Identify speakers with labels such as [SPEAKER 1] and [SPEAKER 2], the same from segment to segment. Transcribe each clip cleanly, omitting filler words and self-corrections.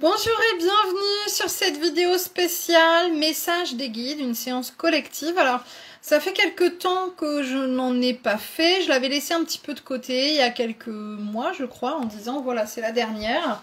[SPEAKER 1] Bonjour et bienvenue sur cette vidéo spéciale message des guides, une séance collective. Alors, ça fait quelques temps que je n'en ai pas fait. Je l'avais laissé un petit peu de côté il y a quelques mois, je crois, en disant voilà, c'est la dernière.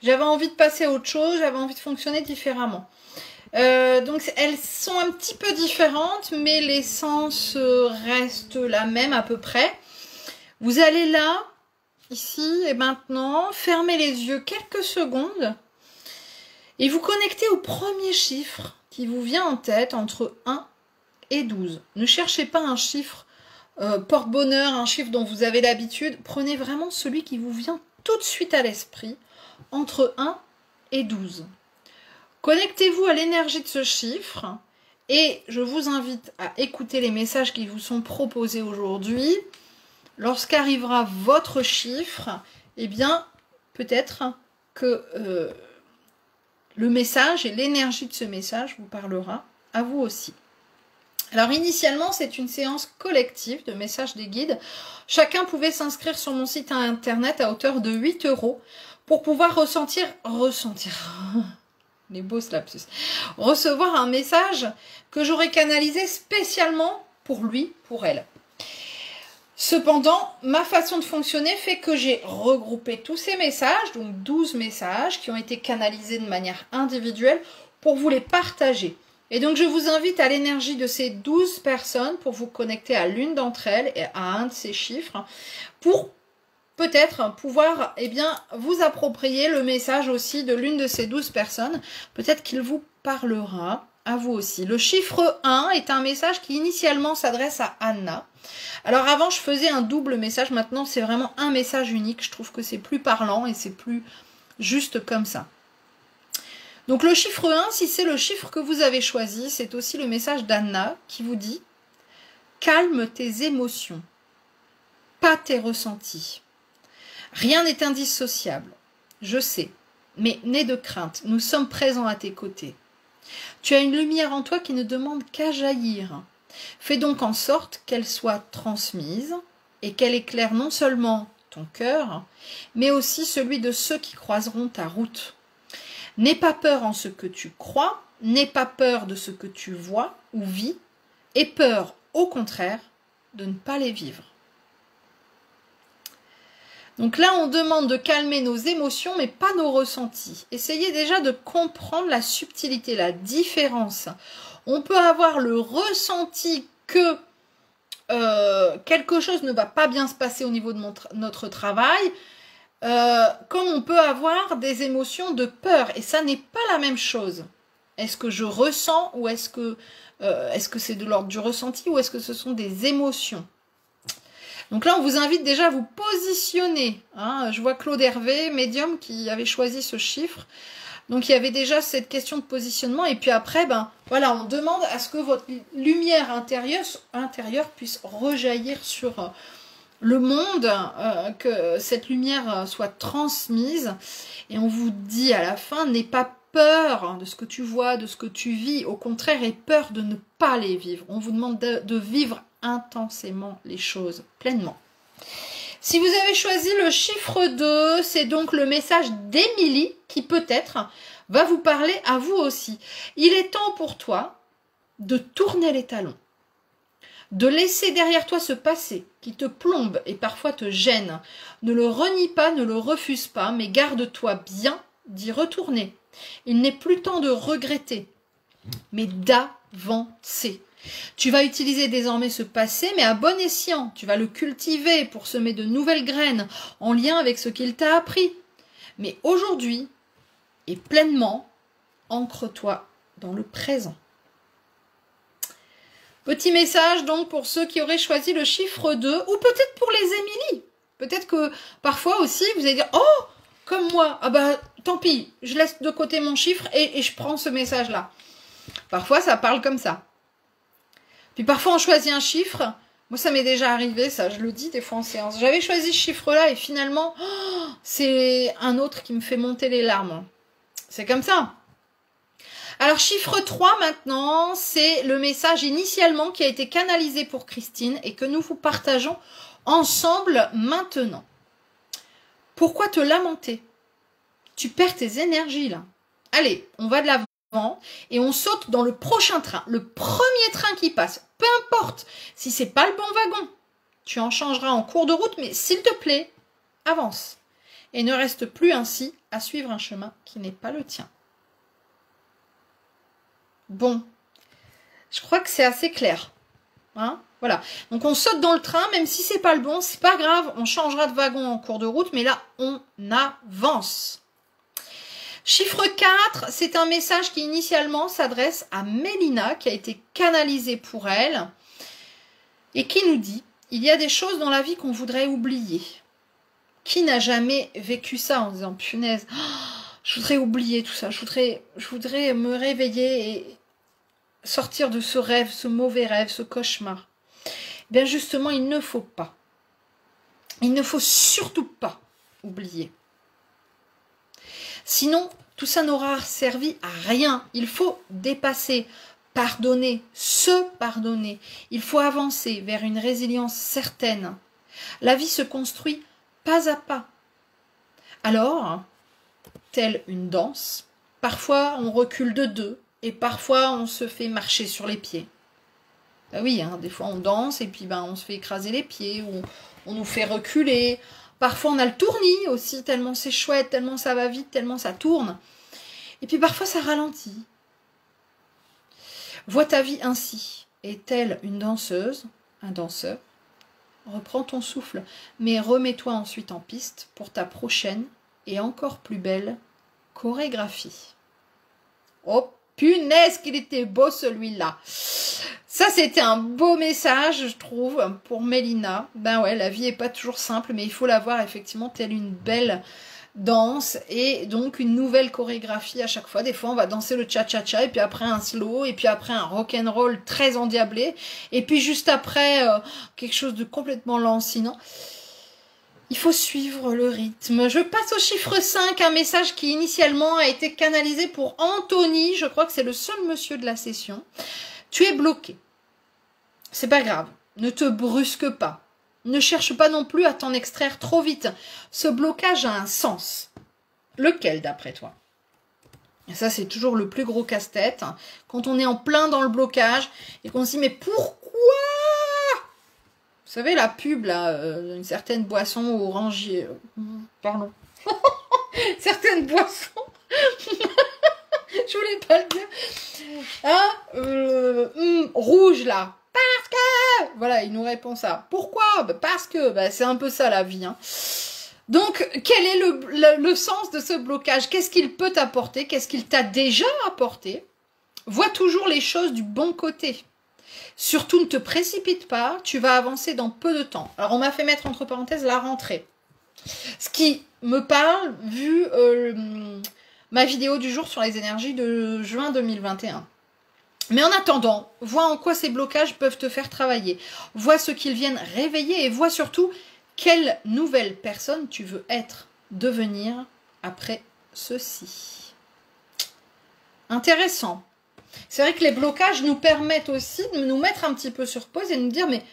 [SPEAKER 1] J'avais envie de passer à autre chose, j'avais envie de fonctionner différemment. Donc, elles sont un petit peu différentes, mais l'essence reste la même à peu près. Vous allez là, ici et maintenant, fermer les yeux quelques secondes. Et vous connectez au premier chiffre qui vous vient en tête entre 1 et 12. Ne cherchez pas un chiffre porte-bonheur, un chiffre dont vous avez l'habitude. Prenez vraiment celui qui vous vient tout de suite à l'esprit entre 1 et 12. Connectez-vous à l'énergie de ce chiffre et je vous invite à écouter les messages qui vous sont proposés aujourd'hui. Lorsqu'arrivera votre chiffre, eh bien, peut-être que le message et l'énergie de ce message vous parlera à vous aussi. Alors initialement, c'est une séance collective de messages des guides. Chacun pouvait s'inscrire sur mon site internet à hauteur de 8 € pour pouvoir les beaux lapsus, recevoir un message que j'aurais canalisé spécialement pour lui, pour elle. Cependant, ma façon de fonctionner fait que j'ai regroupé tous ces messages, donc 12 messages qui ont été canalisés de manière individuelle pour vous les partager. Et donc, je vous invite à l'énergie de ces 12 personnes pour vous connecter à l'une d'entre elles et à un de ces chiffres pour peut-être pouvoir vous approprier le message aussi de l'une de ces 12 personnes. Peut-être qu'il vous parlera à vous aussi. Le chiffre 1 est un message qui initialement s'adresse à Anna. Alors avant, je faisais un double message. Maintenant, c'est vraiment un message unique. Je trouve que c'est plus parlant et c'est plus juste comme ça. Donc le chiffre 1, si c'est le chiffre que vous avez choisi, c'est aussi le message d'Anna qui vous dit « Calme tes émotions, pas tes ressentis. Rien n'est indissociable. Je sais, mais n'aie de crainte, nous sommes présents à tes côtés. Tu as une lumière en toi qui ne demande qu'à jaillir. Fais donc en sorte qu'elle soit transmise et qu'elle éclaire non seulement ton cœur, mais aussi celui de ceux qui croiseront ta route. N'aie pas peur en ce que tu crois, n'aie pas peur de ce que tu vois ou vis, aie peur, au contraire, de ne pas les vivre. » Donc là, on demande de calmer nos émotions, mais pas nos ressentis. Essayez déjà de comprendre la subtilité, la différence. On peut avoir le ressenti que quelque chose ne va pas bien se passer au niveau de notre travail, comme on peut avoir des émotions de peur. Et ça n'est pas la même chose. Est-ce que je ressens ou est-ce que c'est de l'ordre du ressenti ou est-ce que ce sont des émotions ? Donc là, on vous invite déjà à vous positionner. Hein. Je vois Claude Hervé, médium, qui avait choisi ce chiffre. Donc, il y avait déjà cette question de positionnement. Et puis après, voilà, on demande à ce que votre lumière intérieure puisse rejaillir sur le monde, que cette lumière soit transmise. Et on vous dit à la fin, n'aie pas peur de ce que tu vois, de ce que tu vis. Au contraire, aie peur de ne pas les vivre. On vous demande de vivre intensément les choses pleinement. Si vous avez choisi le chiffre 2, c'est donc le message d'Émilie qui peut-être va vous parler à vous aussi. Il est temps pour toi de tourner les talons, de laisser derrière toi ce passé qui te plombe et parfois te gêne. Ne le renie pas, ne le refuse pas, mais garde-toi bien d'y retourner. Il n'est plus temps de regretter, mais d'avancer. Tu vas utiliser désormais ce passé, mais à bon escient. Tu vas le cultiver pour semer de nouvelles graines en lien avec ce qu'il t'a appris. Mais aujourd'hui, et pleinement, ancre-toi dans le présent. Petit message donc pour ceux qui auraient choisi le chiffre 2, ou peut-être pour les Émilie. Peut-être que parfois aussi, vous allez dire « Oh, comme moi, ah bah tant pis, je laisse de côté mon chiffre et je prends ce message-là. » Parfois, ça parle comme ça. Puis parfois, on choisit un chiffre. Moi, ça m'est déjà arrivé, ça, je le dis des fois en séance. J'avais choisi ce chiffre-là et finalement, c'est un autre qui me fait monter les larmes. C'est comme ça. Alors, chiffre 3 maintenant, c'est le message initialement qui a été canalisé pour Christine et que nous vous partageons ensemble maintenant. Pourquoi te lamenter ? Tu perds tes énergies là. Allez, on va de l'avant et on saute dans le prochain train. Le premier train qui passe, peu importe si c'est pas le bon wagon. Tu en changeras en cours de route, mais s'il te plaît, avance. Et ne reste plus ainsi à suivre un chemin qui n'est pas le tien. Bon, je crois que c'est assez clair. Hein, voilà. Donc on saute dans le train, même si c'est pas le bon, c'est pas grave, on changera de wagon en cours de route, mais là, on avance. Chiffre 4, c'est un message qui initialement s'adresse à Mélina, qui a été canalisé pour elle, et qui nous dit, il y a des choses dans la vie qu'on voudrait oublier. Qui n'a jamais vécu ça en disant, punaise, je voudrais oublier tout ça, je voudrais me réveiller et sortir de ce rêve, ce mauvais rêve, ce cauchemar. Bien justement, il ne faut pas. Il ne faut surtout pas oublier. Sinon, tout ça n'aura servi à rien. Il faut dépasser, pardonner, se pardonner. Il faut avancer vers une résilience certaine. La vie se construit pas à pas. Alors, telle une danse, parfois on recule de 2 et parfois on se fait marcher sur les pieds. Ben oui, hein, des fois on danse et puis on se fait écraser les pieds, ou on nous fait reculer. Parfois on a le tournis aussi, tellement c'est chouette, tellement ça va vite, tellement ça tourne. Et puis parfois ça ralentit. Vois ta vie ainsi. Et telle une danseuse, un danseur, reprends ton souffle, mais remets-toi ensuite en piste pour ta prochaine et encore plus belle chorégraphie. Oh punaise qu'il était beau celui-là. Ça c'était un beau message je trouve pour Mélina. Ben ouais, la vie est pas toujours simple, mais il faut la voir effectivement telle une belle danse et donc une nouvelle chorégraphie à chaque fois. Des fois on va danser le cha-cha-cha et puis après un slow et puis après un rock'n'roll très endiablé et puis juste après quelque chose de complètement lancinant. Il faut suivre le rythme. Je passe au chiffre 5, un message qui initialement a été canalisé pour Anthony. Je crois que c'est le seul monsieur de la session. Tu es bloqué. C'est pas grave. Ne te brusque pas. Ne cherche pas non plus à t'en extraire trop vite. Ce blocage a un sens. Lequel d'après toi? Et ça, c'est toujours le plus gros casse-tête. Quand on est en plein dans le blocage et qu'on se dit, mais pourquoi? Vous savez, la pub, là, une certaine boisson orangier. Pardon. Certaines boissons. Je voulais pas le dire. Hein, rouge, là. Parce que. Voilà, il nous répond ça. Pourquoi? Parce que. C'est un peu ça, la vie. Hein. Donc, quel est le sens de ce blocage? Qu'est-ce qu'il peut t'apporter? Qu'est-ce qu'il t'a déjà apporté? Vois toujours les choses du bon côté. Surtout, ne te précipite pas, tu vas avancer dans peu de temps. Alors, on m'a fait mettre entre parenthèses la rentrée. Ce qui me parle, vu ma vidéo du jour sur les énergies de juin 2021. Mais en attendant, vois en quoi ces blocages peuvent te faire travailler. Vois ce qu'ils viennent réveiller et vois surtout quelle nouvelle personne tu veux être, devenir après ceci. Intéressant. C'est vrai que les blocages nous permettent aussi de nous mettre un petit peu sur pause et de nous dire, mais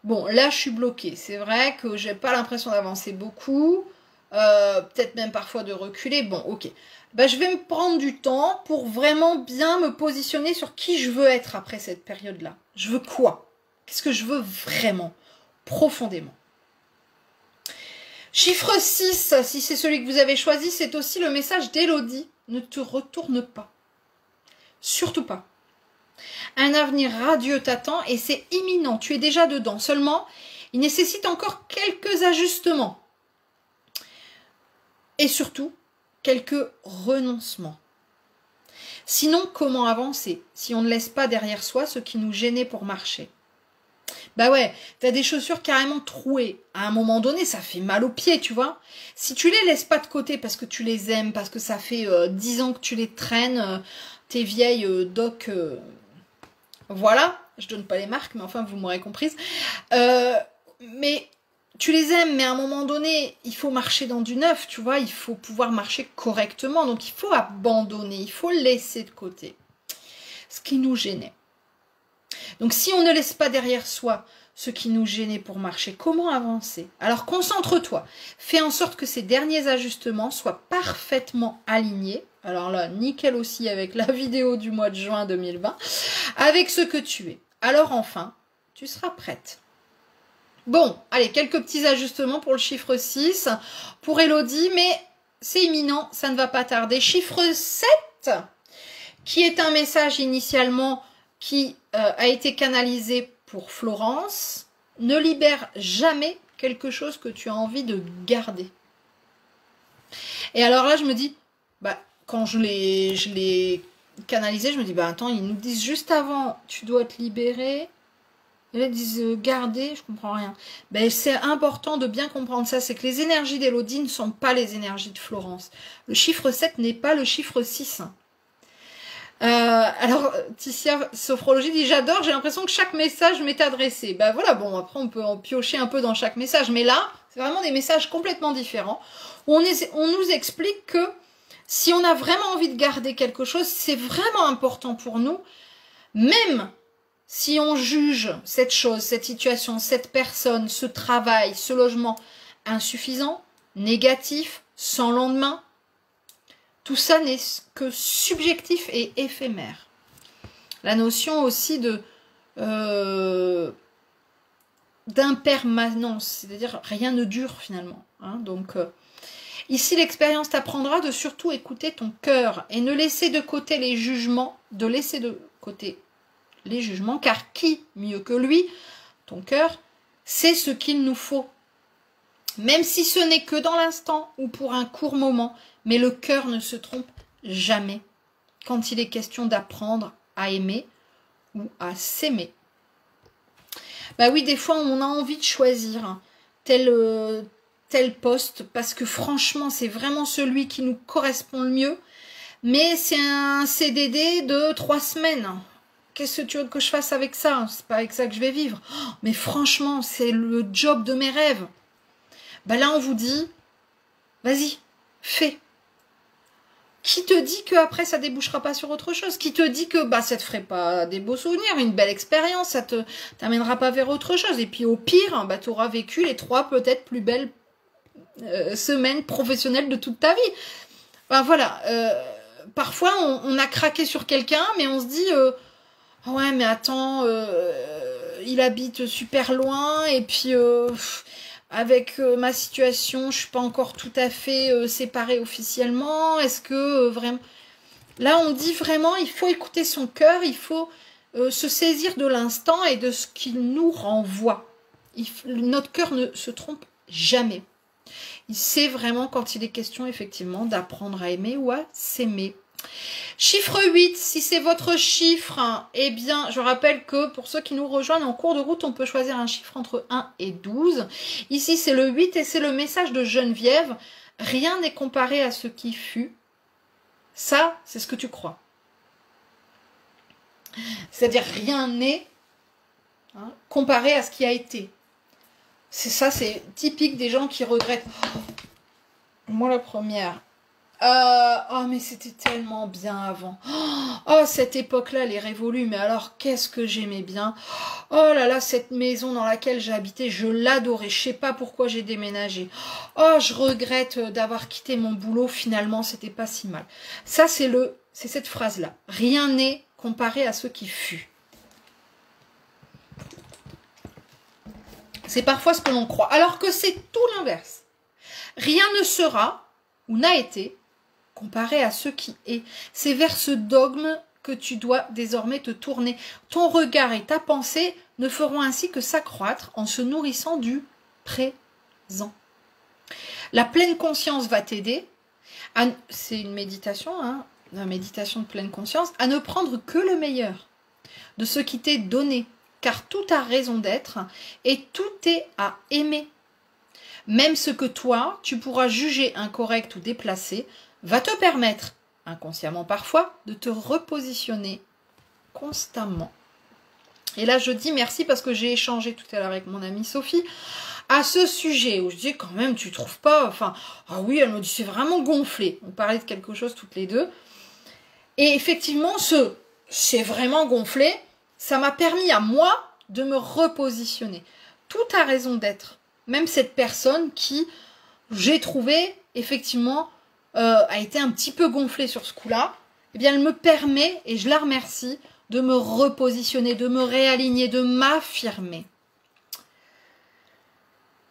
[SPEAKER 1] bon, là je suis bloquée. C'est vrai que j'ai pas l'impression d'avancer beaucoup, peut-être même parfois de reculer. Bon, ok. Je vais me prendre du temps pour vraiment bien me positionner sur qui je veux être après cette période-là. Je veux quoi? Qu'est-ce que je veux vraiment, profondément? Chiffre 6, si c'est celui que vous avez choisi, c'est aussi le message d'Élodie. Ne te retourne pas. Surtout pas. Un avenir radieux t'attend et c'est imminent. Tu es déjà dedans. Seulement, il nécessite encore quelques ajustements. Et surtout, quelques renoncements. Sinon, comment avancer si on ne laisse pas derrière soi ce qui nous gênait pour marcher? Ouais, t'as des chaussures carrément trouées. À un moment donné, ça fait mal aux pieds, tu vois. Si tu les laisses pas de côté parce que tu les aimes, parce que ça fait 10 ans que tu les traînes, tes vieilles doc, voilà, je donne pas les marques, mais enfin, vous m'aurez comprise. Mais tu les aimes, mais à un moment donné, il faut marcher dans du neuf, tu vois. Il faut pouvoir marcher correctement. Donc, il faut abandonner, il faut laisser de côté ce qui nous gênait. Donc, si on ne laisse pas derrière soi ce qui nous gênait pour marcher. Comment avancer? Alors concentre-toi. Fais en sorte que ces derniers ajustements soient parfaitement alignés. Alors là, nickel aussi avec la vidéo du mois de juin 2020. Avec ce que tu es. Alors enfin, tu seras prête. Bon, allez, quelques petits ajustements pour le chiffre 6. Pour Elodie, mais c'est imminent, ça ne va pas tarder. Chiffre 7, qui est un message initialement qui a été canalisé pour Florence. Ne libère jamais quelque chose que tu as envie de garder. Et alors là, je me dis, bah, quand je l'ai canalisé, je me dis, bah attends, ils nous disent juste avant, tu dois te libérer. Et là, ils disent garder, je comprends rien. Ben, c'est important de bien comprendre ça, c'est que les énergies d'Elodie ne sont pas les énergies de Florence. Le chiffre 7 n'est pas le chiffre 6. Alors, Ticia Sophrologie dit, j'adore, j'ai l'impression que chaque message m'est adressé. Ben voilà, bon, après on peut en piocher un peu dans chaque message, mais là, c'est vraiment des messages complètement différents. On nous explique que si on a vraiment envie de garder quelque chose, c'est vraiment important pour nous, même si on juge cette chose, cette situation, cette personne, ce travail, ce logement insuffisant, négatif, sans lendemain, tout ça n'est que subjectif et éphémère. La notion aussi d'impermanence, c'est-à-dire rien ne dure finalement. Hein, donc, ici, l'expérience t'apprendra de surtout écouter ton cœur et ne laisser de côté les jugements, car qui, mieux que lui, ton cœur, sait ce qu'il nous faut. Même si ce n'est que dans l'instant ou pour un court moment, mais le cœur ne se trompe jamais quand il est question d'apprendre à aimer ou à s'aimer. Bah oui, des fois, on a envie de choisir tel poste parce que franchement, c'est vraiment celui qui nous correspond le mieux, mais c'est un CDD de 3 semaines. Qu'est-ce que tu veux que je fasse avec ça? C'est pas avec ça que je vais vivre. Oh, mais franchement, c'est le job de mes rêves. Ben là, on vous dit, vas-y, fais. Qui te dit qu'après, ça débouchera pas sur autre chose? Qui te dit que bah, ça te ferait pas des beaux souvenirs, une belle expérience, ça te t'amènera pas vers autre chose? Et puis au pire, bah, tu auras vécu les 3 peut-être plus belles semaines professionnelles de toute ta vie. Ben voilà, parfois, on a craqué sur quelqu'un, mais on se dit... ouais, mais attends, il habite super loin et puis avec ma situation, je suis pas encore tout à fait séparée officiellement. Est-ce que vraiment... Là, on dit vraiment, il faut écouter son cœur, il faut se saisir de l'instant et de ce qu'il nous renvoie. Notre cœur ne se trompe jamais. Il sait vraiment quand il est question effectivement d'apprendre à aimer ou à s'aimer. Chiffre 8, si c'est votre chiffre, eh bien, je rappelle que pour ceux qui nous rejoignent en cours de route, on peut choisir un chiffre entre 1 et 12. Ici, c'est le 8 et c'est le message de Geneviève. Rien n'est comparé à ce qui fut. Ça, c'est ce que tu crois. C'est-à-dire, rien n'est comparé à ce qui a été. C'est ça, c'est typique des gens qui regrettent. Moi, la première... oh mais c'était tellement bien avant. Oh cette époque-là elle est révolue, mais alors qu'est-ce que j'aimais bien. Oh là là, cette maison dans laquelle j'habitais, je l'adorais. Je sais pas pourquoi j'ai déménagé. Oh, je regrette d'avoir quitté mon boulot, finalement c'était pas si mal. Ça c'est cette phrase-là. Rien n'est comparé à ce qui fut. C'est parfois ce que l'on croit, alors que c'est tout l'inverse. Rien ne sera ou n'a été comparé à ce qui est. C'est vers ce dogme que tu dois désormais te tourner. Ton regard et ta pensée ne feront ainsi que s'accroître en se nourrissant du présent. La pleine conscience va t'aider, c'est une méditation, la méditation de pleine conscience, à ne prendre que le meilleur de ce qui t'est donné, car tout a raison d'être et tout est à aimer. Même ce que toi, tu pourras juger incorrect ou déplacé, va te permettre, inconsciemment parfois, de te repositionner constamment. Et là, je dis merci parce que j'ai échangé tout à l'heure avec mon amie Sophie à ce sujet, où je dis quand même, tu trouves pas, enfin, ah oui, elle me dit c'est vraiment gonflé. On parlait de quelque chose toutes les deux. Et effectivement, c'est vraiment gonflé, ça m'a permis à moi de me repositionner. Tout a raison d'être. Même cette personne qui, j'ai trouvé, effectivement, a été un petit peu gonflée sur ce coup-là, eh bien, elle me permet, et je la remercie, de me repositionner, de me réaligner, de m'affirmer.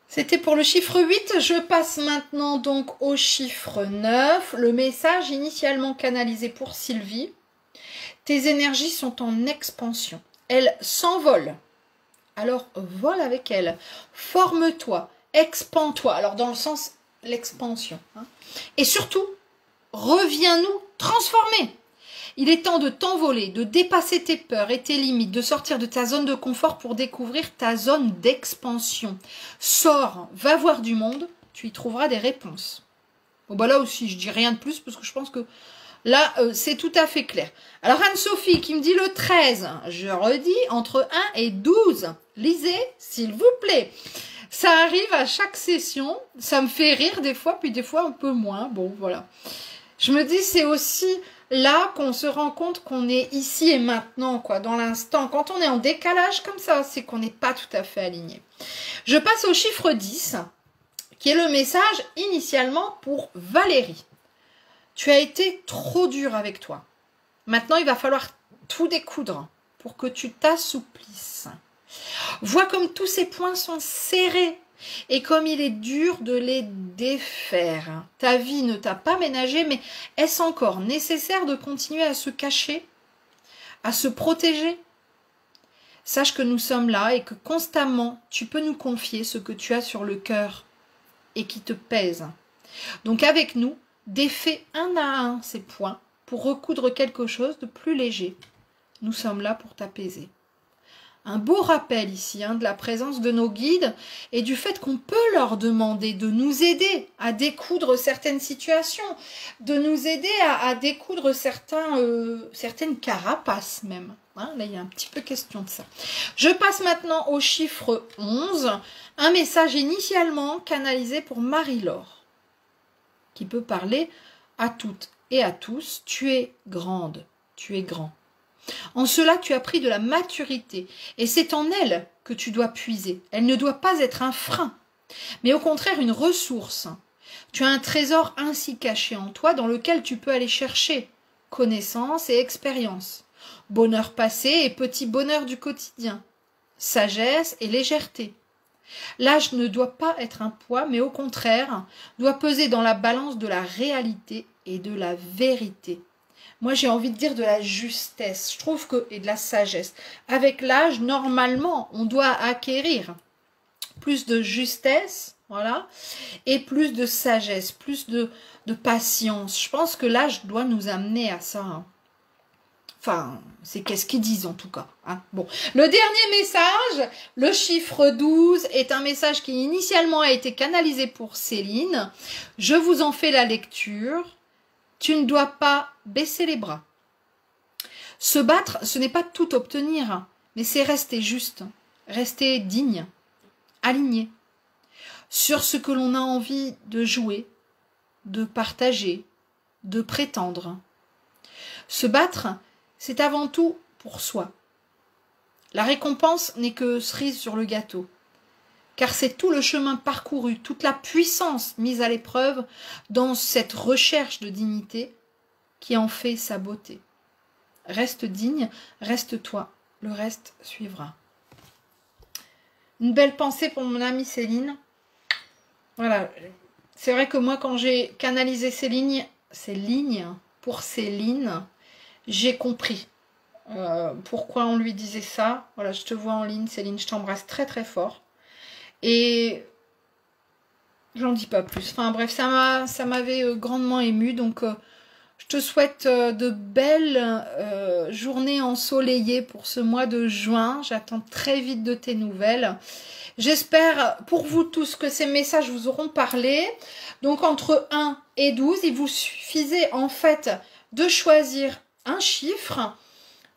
[SPEAKER 1] C'était pour le chiffre 8. Je passe maintenant donc au chiffre 9. Le message initialement canalisé pour Sylvie. Tes énergies sont en expansion. Elles s'envolent. Alors, vole avec elles. Forme-toi, expand-toi. Alors, dans le sens, l'expansion. Hein. Et surtout, reviens-nous transformés. Il est temps de t'envoler, de dépasser tes peurs et tes limites, de sortir de ta zone de confort pour découvrir ta zone d'expansion. Sors, va voir du monde, tu y trouveras des réponses. Bon, bah là aussi, je dis rien de plus parce que je pense que là, c'est tout à fait clair. Alors, Anne-Sophie qui me dit le 13, je redis, entre 1 et 12. Lisez, s'il vous plaît. Ça arrive à chaque session, ça me fait rire des fois, puis des fois un peu moins. Bon, voilà. Je me dis, c'est aussi là qu'on se rend compte qu'on est ici et maintenant, quoi, dans l'instant. Quand on est en décalage comme ça, c'est qu'on n'est pas tout à fait aligné. Je passe au chiffre 10, qui est le message initialement pour Valérie. Tu as été trop dur avec toi. Maintenant, il va falloir tout découdre pour que tu t'assouplisses. Vois comme tous ces points sont serrés et comme il est dur de les défaire. Ta vie ne t'a pas ménagé, mais est-ce encore nécessaire de continuer à se cacher, à se protéger? Sache que nous sommes là et que constamment, tu peux nous confier ce que tu as sur le cœur et qui te pèse. Donc avec nous, défais un à un ces points pour recoudre quelque chose de plus léger. Nous sommes là pour t'apaiser. Un beau rappel ici de la présence de nos guides et du fait qu'on peut leur demander de nous aider à découdre certaines situations, de nous aider à découdre certaines carapaces même. Là, il y a un petit peu question de ça. Je passe maintenant au chiffre 11, un message initialement canalisé pour Marie-Laure, qui peut parler à toutes et à tous. Tu es grande, tu es grand. En cela, tu as pris de la maturité et c'est en elle que tu dois puiser. Elle ne doit pas être un frein, mais au contraire une ressource. Tu as un trésor ainsi caché en toi dans lequel tu peux aller chercher connaissance et expérience, bonheur passé et petit bonheur du quotidien, sagesse et légèreté. L'âge ne doit pas être un poids, mais au contraire, doit peser dans la balance de la réalité et de la vérité. Moi, j'ai envie de dire de la justesse, je trouve que, et de la sagesse. Avec l'âge, normalement, on doit acquérir plus de justesse, voilà, et plus de sagesse, plus de patience. Je pense que l'âge doit nous amener à ça. Enfin, c'est qu'est-ce qu'ils disent en tout cas. Bon, le dernier message, le chiffre 12, est un message qui initialement a été canalisé pour Céline. Je vous en fais la lecture. Tu ne dois pas baisser les bras. Se battre, ce n'est pas tout obtenir, mais c'est rester juste, rester digne, aligné, sur ce que l'on a envie de jouer, de partager, de prétendre. Se battre, c'est avant tout pour soi. La récompense n'est que cerise sur le gâteau, car c'est tout le chemin parcouru, toute la puissance mise à l'épreuve dans cette recherche de dignité qui en fait sa beauté. Reste digne, reste toi, le reste suivra. Une belle pensée pour mon amie Céline. Voilà, c'est vrai que moi quand j'ai canalisé ces lignes pour Céline, j'ai compris pourquoi on lui disait ça. Voilà, je te vois en ligne Céline, je t'embrasse très très fort. Et j'en dis pas plus. Enfin bref, ça m'avait grandement émue. Donc je te souhaite de belles journées ensoleillées pour ce mois de juin. J'attends très vite de tes nouvelles. J'espère pour vous tous que ces messages vous auront parlé. Donc entre 1 et 12, il vous suffisait en fait de choisir un chiffre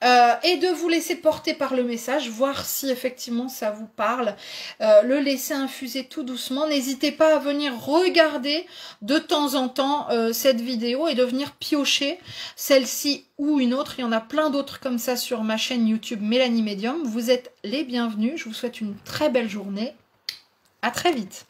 [SPEAKER 1] et de vous laisser porter par le message, voir si effectivement ça vous parle, le laisser infuser tout doucement. N'hésitez pas à venir regarder de temps en temps cette vidéo et de venir piocher celle-ci ou une autre. Il y en a plein d'autres comme ça sur ma chaîne YouTube Mélanie Médium. Vous êtes les bienvenus, je vous souhaite une très belle journée, à très vite.